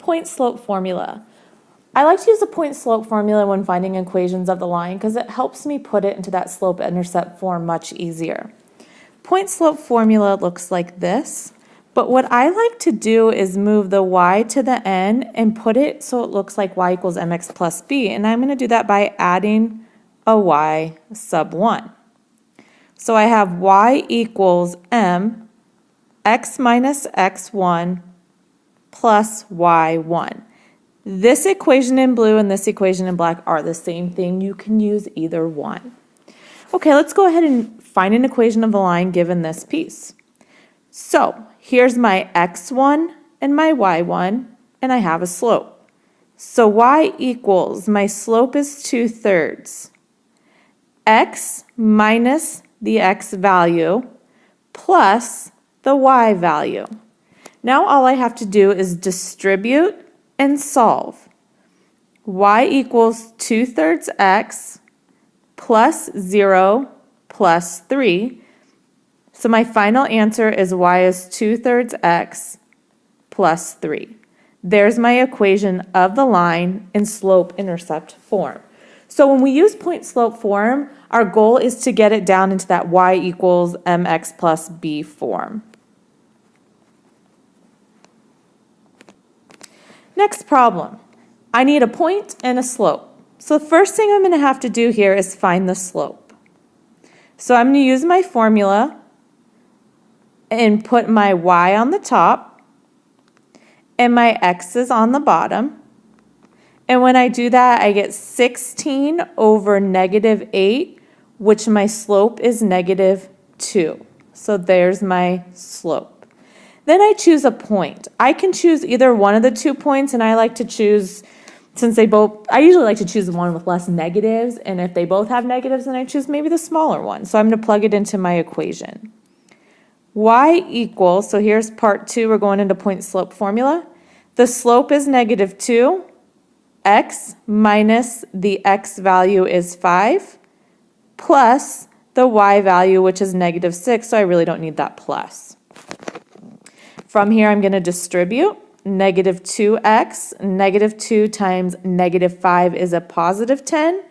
point slope formula. I like to use the point slope formula when finding equations of the line because it helps me put it into that slope intercept form much easier. Point slope formula looks like this, but what I like to do is move the y to the n and put it so it looks like y equals mx plus b, and I'm going to do that by adding a y sub 1. So I have y equals m x minus x1 plus y1. This equation in blue and this equation in black are the same thing. You can use either one. Okay, let's go ahead and find an equation of the line given this piece. So here's my x1 and my y1, and I have a slope. So y equals, my slope is 2/3. X minus the x value plus the y value. Now all I have to do is distribute and solve. Y equals 2/3 x plus 0 plus 3. So my final answer is y is 2/3 x plus 3. There's my equation of the line in slope-intercept form. So when we use point-slope form, our goal is to get it down into that y equals mx plus b form. Next problem. I need a point and a slope. So the first thing I'm going to have to do here is find the slope. So I'm going to use my formula and put my y on the top and my x's on the bottom. And when I do that, I get 16 over -8, which my slope is -2. So there's my slope. Then I choose a point. I can choose either one of the 2 points, and I like to choose, since they both, I usually like to choose the one with less negatives, and if they both have negatives, then I choose maybe the smaller one. So I'm going to plug it into my equation. Y equals, so here's part 2, we're going into point slope formula. The slope is -2. X minus the x value is 5 plus the y value, which is -6, so I really don't need that plus. From here, I'm going to distribute -2x, -2 times -5 is a +10,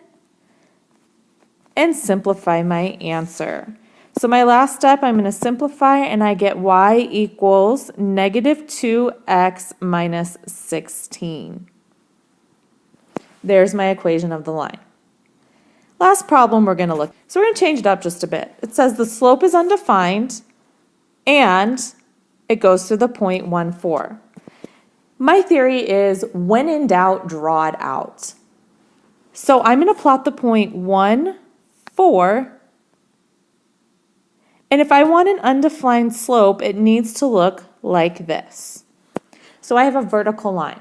and simplify my answer. So my last step, I'm going to simplify, and I get y equals -2x minus 16. There's my equation of the line. Last problem we're going to look. So we're going to change it up just a bit. It says the slope is undefined, and it goes through the point 1, 4. My theory is when in doubt, draw it out. So I'm going to plot the point 1, 4. And if I want an undefined slope, it needs to look like this. So I have a vertical line.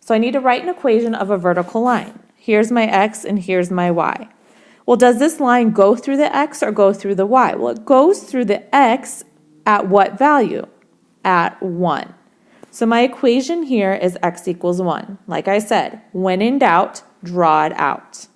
So I need to write an equation of a vertical line. Here's my x and here's my y. Well, does this line go through the x or go through the y? Well, it goes through the x at what value? At 1. So my equation here is x equals 1. Like I said, when in doubt, draw it out.